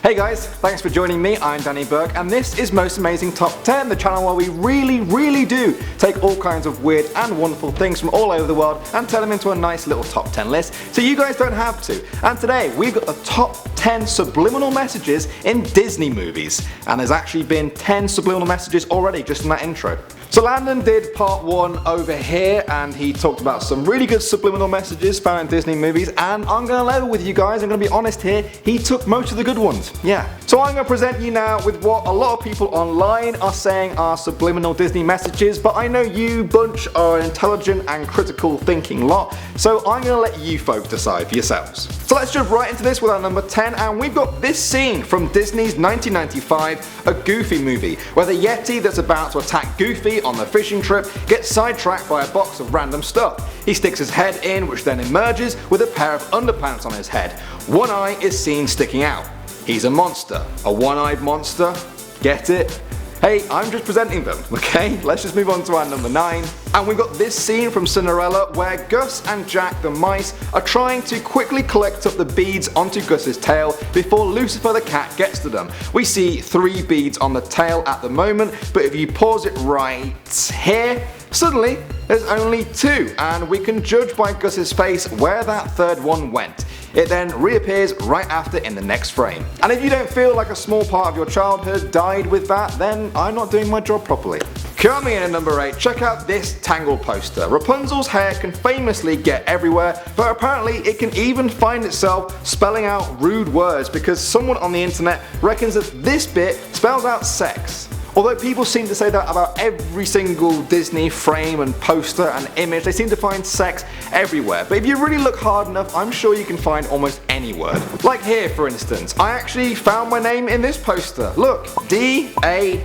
Hey guys, thanks for joining me. I'm Danny Burke and this is Most Amazing Top 10, the channel where we really do take all kinds of weird and wonderful things from all over the world and turn them into a nice little top 10 list so you guys don't have to. And today we've got the top 10 subliminal messages in Disney movies, and there's actually been 10 subliminal messages already just in that intro. So Landon did part 1 over here and he talked about some really good subliminal messages found in Disney movies, and I'm going to level with you guys, I'm going to be honest here, he took most of the good ones, yeah. So I'm going to present you now with what a lot of people online are saying are subliminal Disney messages, but I know you bunch are an intelligent and critical thinking lot, so I'm going to let you folks decide for yourselves. So let's jump right into this with our number 10, and we've got this scene from Disney's 1995 A Goofy movie, where the Yeti that's about to attack Goofy on the fishing trip gets sidetracked by a box of random stuff. He sticks his head in, which then emerges with a pair of underpants on his head. One eye is seen sticking out. He's a monster. A one-eyed monster? Get it? Hey, I'm just presenting them, okay? Let's just move on to our number 9. And we've got this scene from Cinderella where Gus and Jack the mice are trying to quickly collect up the beads onto Gus's tail before Lucifer the cat gets to them. We see 3 beads on the tail at the moment, but if you pause it right here, suddenly there's only 2, and we can judge by Gus's face where that third one went. It then reappears right after in the next frame. And if you don't feel like a small part of your childhood died with that, then I'm not doing my job properly. Coming in at number 8, check out this Tangled poster. Rapunzel's hair can famously get everywhere, but apparently it can even find itself spelling out rude words because someone on the internet reckons that this bit spells out sex. Although people seem to say that about every single Disney frame and poster and image, they seem to find sex everywhere. But if you really look hard enough, I'm sure you can find almost any word. Like here for instance, I actually found my name in this poster. Look, D-A-N-N-Y.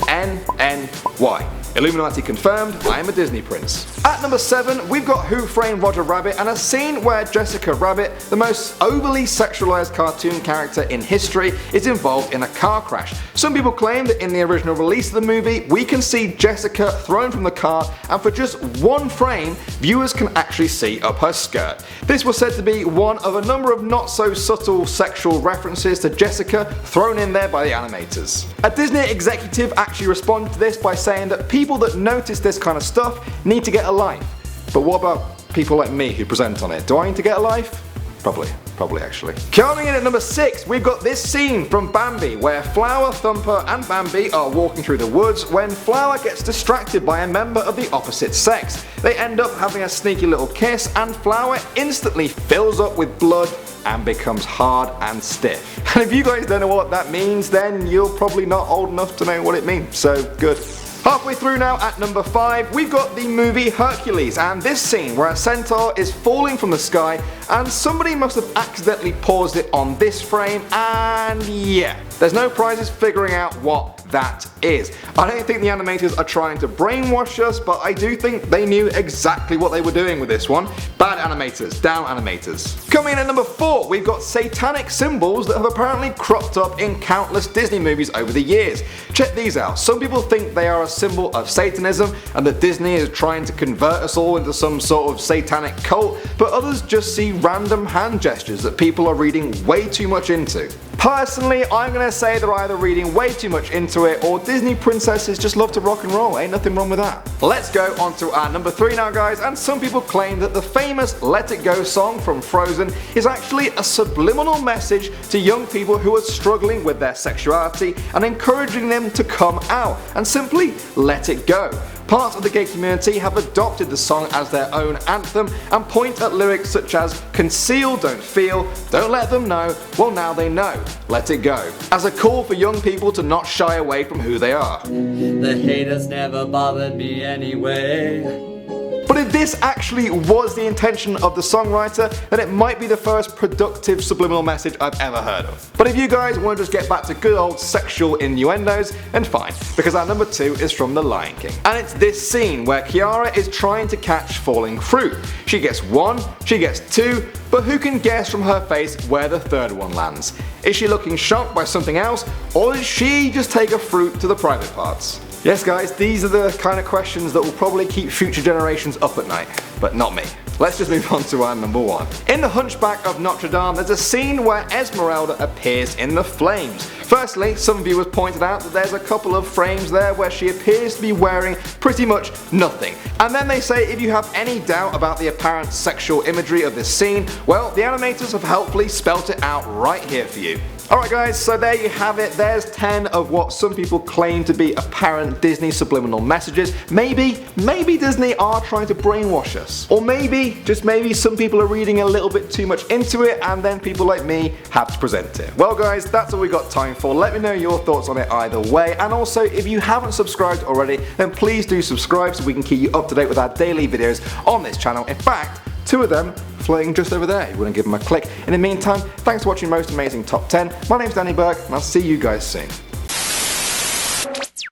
Illuminati confirmed, I am a Disney prince. At number 7, we've got Who Framed Roger Rabbit and a scene where Jessica Rabbit, the most overly sexualized cartoon character in history, is involved in a car crash. Some people claim that in the original release of the movie, we can see Jessica thrown from the car, and for just one frame, viewers can actually see up her skirt. This was said to be one of a number of not so subtle sexual references to Jessica thrown in there by the animators. A Disney executive actually responded to this by saying that people that notice this kind of stuff need to get a life. But what about people like me who present on it? Do I need to get a life? Probably actually. Coming in at number 6, we've got this scene from Bambi where Flower, Thumper and Bambi are walking through the woods when Flower gets distracted by a member of the opposite sex. They end up having a sneaky little kiss and Flower instantly fills up with blood and becomes hard and stiff. And if you guys don't know what that means, then you're probably not old enough to know what it means, so good. Halfway through now at number 5, we've got the movie Hercules and this scene where a centaur is falling from the sky and somebody must have accidentally paused it on this frame, and yeah, there's no prizes figuring out what that is. I don't think the animators are trying to brainwash us, but I do think they knew exactly what they were doing with this one. Bad animators, down animators. Coming in at number 4, we've got satanic symbols that have apparently cropped up in countless Disney movies over the years. Check these out. Some people think they are a symbol of Satanism and that Disney is trying to convert us all into some sort of satanic cult, but others just see random hand gestures that people are reading way too much into. Personally, I'm gonna say they're either reading way too much into it or Disney princesses just love to rock and roll, ain't nothing wrong with that. Let's go on to our number 3 now guys, and some people claim that the famous Let It Go song from Frozen is actually a subliminal message to young people who are struggling with their sexuality and encouraging them to come out and simply let it go. Parts of the gay community have adopted the song as their own anthem and point at lyrics such as conceal, don't feel, don't let them know, well now they know, let it go, as a call for young people to not shy away from who they are. The haters never bothered me anyway. But if this actually was the intention of the songwriter, then it might be the first productive subliminal message I've ever heard of. But if you guys want to just get back to good old sexual innuendos, then fine, because our number 2 is from The Lion King. And it's this scene where Kiara is trying to catch falling fruit. She gets 1, she gets 2, but who can guess from her face where the third one lands? Is she looking shocked by something else, or did she just take a fruit to the private parts? Yes guys, these are the kind of questions that will probably keep future generations up at night, but not me. Let's just move on to our number 1. In The Hunchback of Notre Dame, there's a scene where Esmeralda appears in the flames. Firstly, some viewers pointed out that there's a couple of frames there where she appears to be wearing pretty much nothing. And then they say if you have any doubt about the apparent sexual imagery of this scene, well, the animators have helpfully spelt it out right here for you. Alright guys, so there you have it. There's 10 of what some people claim to be apparent Disney subliminal messages. Maybe Disney are trying to brainwash us. Or maybe, just maybe, some people are reading a little bit too much into it and then people like me have to present it. Well guys, that's all we got time for. Let me know your thoughts on it either way. And also, if you haven't subscribed already, then please do subscribe so we can keep you up to date with our daily videos on this channel. In fact, 2 of them floating just over there. You want to give them a click. In the meantime, thanks for watching Most Amazing Top 10. My name's Danny Burke and I'll see you guys soon.